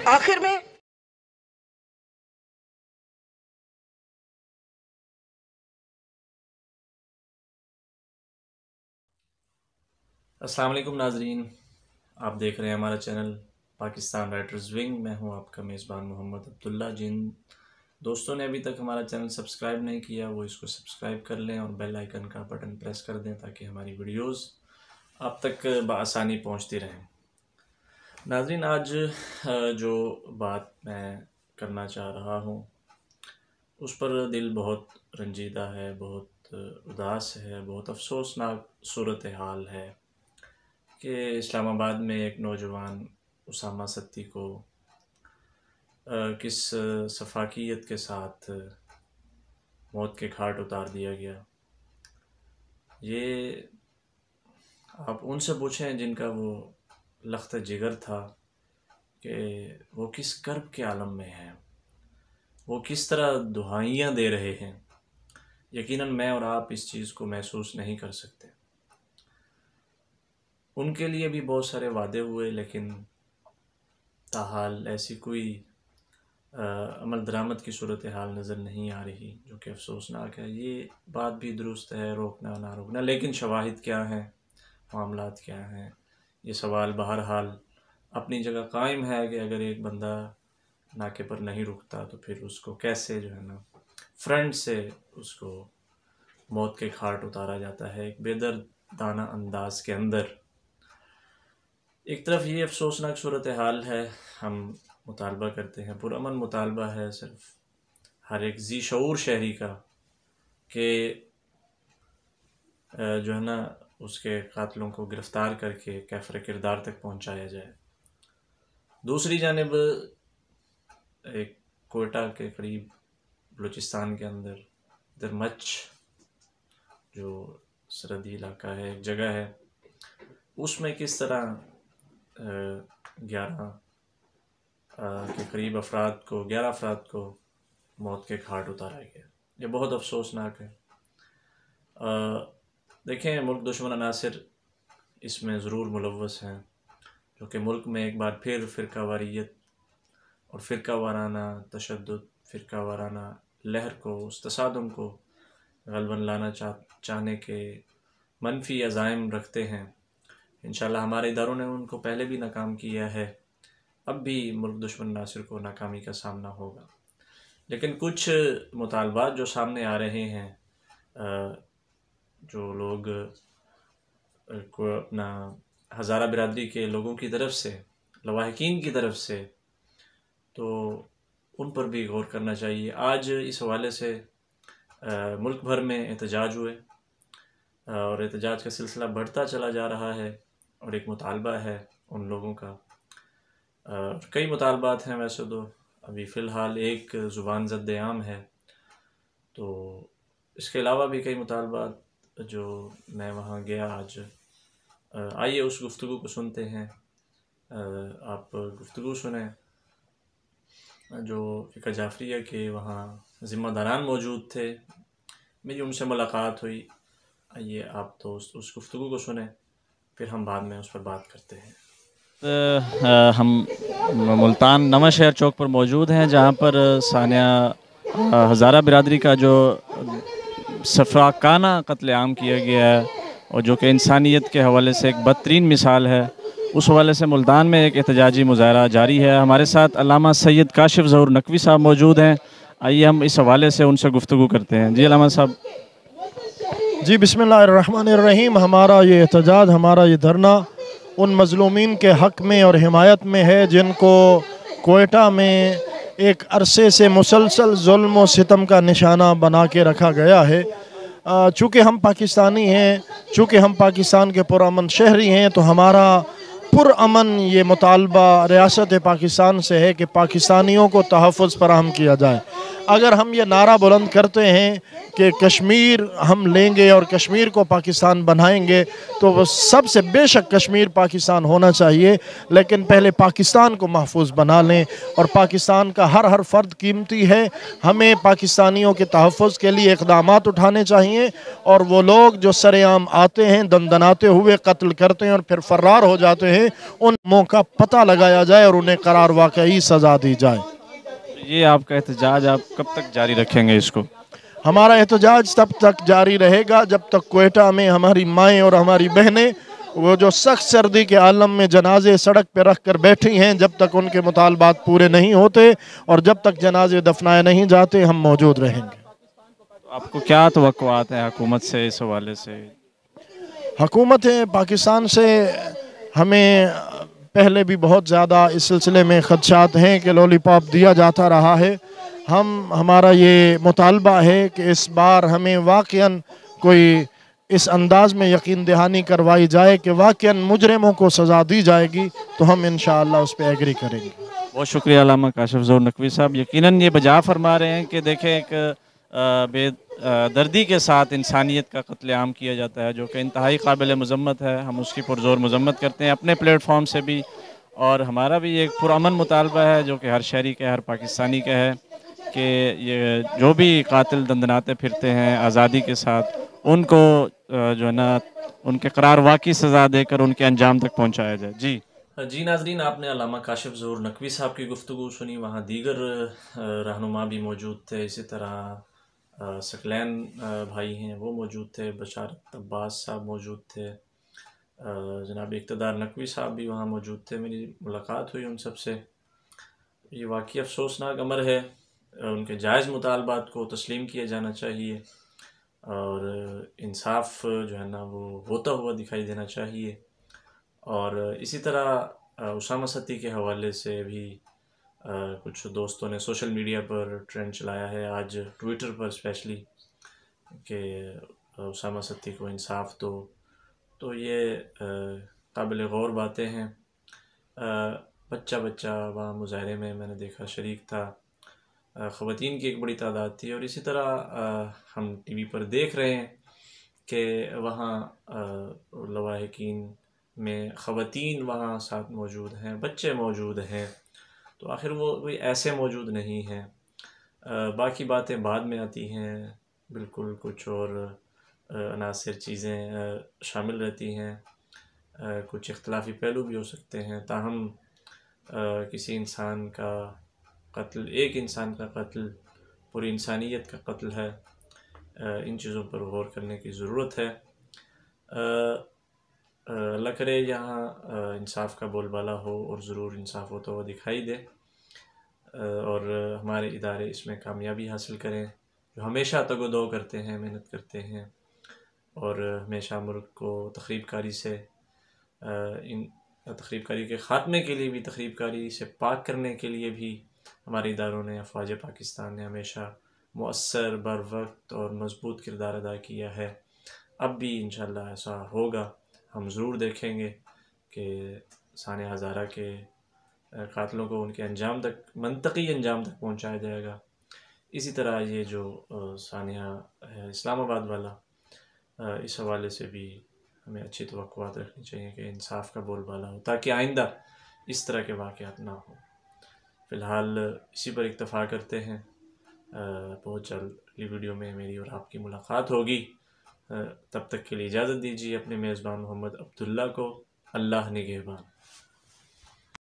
آخر میں السلام علیکم ناظرین، آپ دیکھ رہے ہیں ہمارا چینل پاکستان رائٹرز ونگ۔ میں ہوں آپ کا میزبان محمد عبداللہ۔ جن دوستوں نے ابھی تک ہمارا چینل سبسکرائب نہیں کیا وہ اس کو سبسکرائب کر لیں اور بیل آئیکن کا بٹن پریس کر دیں تاکہ ہماری ویڈیوز آپ تک بآسانی پہنچتی رہیں۔ ناظرین، آج جو بات میں کرنا چاہ رہا ہوں اس پر دل بہت رنجیدہ ہے، بہت اداس ہے، بہت افسوسناک صورتحال ہے کہ اسلام آباد میں ایک نوجوان اسامہ ستی کو کس سفاکیت کے ساتھ موت کے گھاٹ اتار دیا گیا۔ یہ آپ ان سے پوچھیں جن کا وہ لخت جگر تھا کہ وہ کس کرب کے عالم میں ہیں، وہ کس طرح دہائیاں دے رہے ہیں۔ یقیناً میں اور آپ اس چیز کو محسوس نہیں کر سکتے۔ ان کے لیے بھی بہت سارے وعدے ہوئے لیکن تاحال ایسی کوئی عمل درآمد کی صورتحال نظر نہیں آ رہی، جو کہ افسوسناک ہے۔ یہ بات بھی درست ہے، روکنا نہ روکنا، لیکن شواہد کیا ہیں، معاملات کیا ہیں، یہ سوال بہرحال اپنی جگہ قائم ہے کہ اگر ایک بندہ ناکے پر نہیں رکتا تو پھر اس کو کیسے جو ہے نا فرنٹ سے اس کو موت کے گھاٹ اتارا جاتا ہے ایک بے دردانہ انداز کے اندر۔ ایک طرف یہ افسوسناک صورتحال ہے، ہم مطالبہ کرتے ہیں، پرامن مطالبہ ہے صرف ہر ایک ذی شعور شہری کا کہ جو ہے نا اس کے قاتلوں کو گرفتار کر کے کیفر کردار تک پہنچایا جائے۔ دوسری جانب ایک کوئٹہ کے قریب بلوچستان کے اندر درمچ جو سرحدی علاقہ ہے، ایک جگہ ہے، اس میں کس طرح 11 کے قریب گیارہ افراد کو موت کے گھاٹ اتارا گیا۔ یہ بہت افسوسناک ہے۔ دیکھیں، ملک دشمن عناصر اس میں ضرور ملوث ہیں، جو کہ ملک میں ایک بار پھر فرقہ واریت اور فرقہ وارانہ تشدد، فرقہ وارانہ لہر کو، اس تصادم کو غلباً لانا چاہنے کے منفی عزائم رکھتے ہیں۔ انشاءاللہ ہمارے اداروں نے ان کو پہلے بھی ناکام کیا ہے، اب بھی ملک دشمن عناصر کو ناکامی کا سامنا ہوگا۔ لیکن کچھ مطالبات جو سامنے آ رہے ہیں، جو لوگ کو اپنا ہزارہ برادری کے لوگوں کی طرف سے، لواحقین کی طرف سے، تو ان پر بھی غور کرنا چاہیے۔ آج اس حوالے سے ملک بھر میں احتجاج ہوئے اور احتجاج کا سلسلہ بڑھتا چلا جا رہا ہے، اور ایک مطالبہ ہے ان لوگوں کا، کئی مطالبات ہیں ویسے تو، ابھی فی الحال ایک زبان ضد عام ہے، تو اس کے علاوہ بھی کئی مطالبات جو میں وہاں گیا آج۔ آئیے اس گفتگو کو سنتے ہیں، آپ گفتگو سنیں جو فقہ جعفریہ کے وہاں ذمہ داران موجود تھے، میری ان سے ملاقات ہوئی۔ آئیے آپ تو اس گفتگو کو سنیں، پھر ہم بعد میں اس پر بات کرتے ہیں۔ ہم ملتان نواں شہر چوک پر موجود ہیں، جہاں پر سانحہ ہزارہ برادری کا جو شفاقانہ قتل عام کیا گیا ہے، اور جو کہ انسانیت کے حوالے سے ایک بدترین مثال ہے، اس حوالے سے ملتان میں ایک احتجاجی مظاہرہ جاری ہے۔ ہمارے ساتھ علامہ سید کاشف ظہور نقوی صاحب موجود ہیں، آئیے ہم اس حوالے سے ان سے گفتگو کرتے ہیں۔ جی علامہ صاحب۔ جی بسم اللہ الرحمن الرحیم۔ ہمارا یہ احتجاج، ہمارا یہ دھرنا ان مظلومین کے حق میں اور حمایت میں ہے جن کو کوئٹہ میں ایک عرصے سے مسلسل ظلم و ستم کا نشانہ بنا کے رکھا گیا ہے۔ چونکہ ہم پاکستانی ہیں، چونکہ ہم پاکستان کے پرامن شہری ہیں، تو ہمارا پرامن یہ مطالبہ ریاست پاکستان سے ہے کہ پاکستانیوں کو تحفظ فراہم کیا جائے۔ अगर हम ये नारा बुलंद करते हैं कि कश्मीर हम लेंगे और कश्मीर को पाकिस्तान बनाएंगे, तो वो सबसे बेशक कश्मीर पाकिस्तान होना चाहिए, लेकिन पहले पाकिस्तान को महफूज बना लें। और पाकिस्तान का हर फ़र्द कीमती है। हमें पाकिस्तानियों के तहफ़्फ़ुज़ के लिए इक़दामात उठाने चाहिए, और वो लोग जो सरेआम आते हैं, दंदनाते हुए कत्ल करते हैं और फिर फ़रार हो जाते हैं, उन लोगों का पता लगाया जाए और उन्हें करार वाक़ई सज़ा दी जाए। ये आपका एहतजाज आप कब तक जारी रखेंगे इसको? हमारा एहतजाज तब तक जारी रहेगा जब तक क्वेटा में हमारी माएँ और हमारी बहनें वो जो सख्त सर्दी के आलम में जनाजे सड़क पर रख कर बैठी हैं, जब तक उनके मुतालबात पूरे नहीं होते और जब तक जनाजे दफनाए नहीं जाते, हम मौजूद रहेंगे। तो आपको क्या तवक्कुआत है हुकूमत से इस हवाले से? हुकूमत पाकिस्तान से हमें पहले भी बहुत ज़्यादा इस सिलसिले में ख़दशात हैं कि लॉलीपॉप दिया जाता रहा है। हमारा ये मुतालबा है कि इस बार हमें वाक़ईन कोई इस अंदाज़ में यकीन दहानी करवाई जाए कि वाक़ईन मुजरिमों को सज़ा दी जाएगी, तो हम इंशाअल्लाह उस पर एग्री करेंगे। बहुत शुक्रिया अल्लामा काशिफ ज़ोहर नकवी साहब। यकीनन ये बजा फरमा रहे हैं कि देखें, एक बेदर्दी के साथ इंसानियत का कत्लेआम किया जाता है, जो कि इंतहाई काबिल मज़म्मत है। हम उसकी पुरज़ोर मज़म्मत करते हैं अपने प्लेटफॉर्म से भी, और हमारा भी एक पुरअमन मुतालबा है जो कि हर शहरी का, हर पाकिस्तानी का है कि ये जो भी कातिल दंदनाते फिरते हैं आज़ादी के साथ, उनको जो है ना उनके करार वाक़ई सज़ा देकर उनके अंजाम तक पहुँचाया जाए। जी नाज़रीन, आपने अल्लामा काशिफ ज़ोहर नकवी साहब की गुफ्तगू सुनी। वहाँ दीगर रहनुमा भी मौजूद थे। इसी तरह सकलैन भाई हैं, वो मौजूद थे। बशारत अब्बास साहब मौजूद थे। जनाब इक़्तिदार नकवी साहब भी वहाँ मौजूद थे। मेरी मुलाकात हुई उन सब से। ये वाक़ई अफसोसनाक अमर है। उनके जायज़ मुतालबात को तस्लीम किया जाना चाहिए और इंसाफ जो है ना वो होता हुआ दिखाई देना चाहिए। और इसी तरह उसामा सती के हवाले से भी कुछ दोस्तों ने सोशल मीडिया पर ट्रेंड चलाया है, आज ट्विटर पर स्पेशली, कि उसामा सती को इंसाफ दो। तो ये काबिल गौर बातें हैं। बच्चा वहाँ मुजाहरे में मैंने देखा शरीक था। ख़वातीन की एक बड़ी तादाद थी। और इसी तरह हम टीवी पर देख रहे हैं कि वहाँ लवाहिकीन में ख़वातीन वहाँ साथ मौजूद हैं, बच्चे मौजूद हैं। तो आखिर वो कोई ऐसे मौजूद नहीं हैं। बाकी बातें बाद में आती हैं, बिल्कुल कुछ और अनासिर चीज़ें शामिल रहती हैं। कुछ इख्तलाफी पहलू भी हो सकते हैं। ताहम किसी इंसान का कत्ल, एक इंसान का कत्ल पूरी इंसानियत का कत्ल है। इन चीज़ों पर गौर करने की ज़रूरत है। अल्लाह करे यहाँ इंसाफ का बोलबाला हो और ज़रूर इंसाफ होता हुआ दिखाई दे, और हमारे इदारे इसमें कामयाबी हासिल करें, जो हमेशा तगोदो करते हैं, मेहनत करते हैं और हमेशा मुल्क को तख़रीबकारी से, इन तख़रीबकारी के ख़ात्मे के लिए भी, तख़रीबकारी से पाक करने के लिए भी हमारे इदारों ने, अफ़वाज पाकिस्तान ने हमेशा मुअस्सर, बर वक्त और मज़बूत किरदार अदा किया है। अब भी इंशाअल्लाह ऐसा होगा। हम ज़रूर देखेंगे कि साने हज़ारा के कातलों को उनके अंजाम तक, मंतकी अंजाम तक पहुँचाया जाएगा। इसी तरह ये जो सानिया है इस्लामाबाद वाला, इस हवाले से भी हमें अच्छी तवक्कुआत रखनी चाहिए कि इंसाफ का बोलबाला हो, ताकि आइंदा इस तरह के वाक़यात ना हो। फ़िलहाल इसी पर इक्तफ़ा करते हैं। बहुत जल्द अगली वीडियो में मेरी और आपकी मुलाकात होगी। तब तक के लिए इजाज़त दीजिए अपने मेज़बान मोहम्मद अब्दुल्ला को। अल्लाह निगहबान।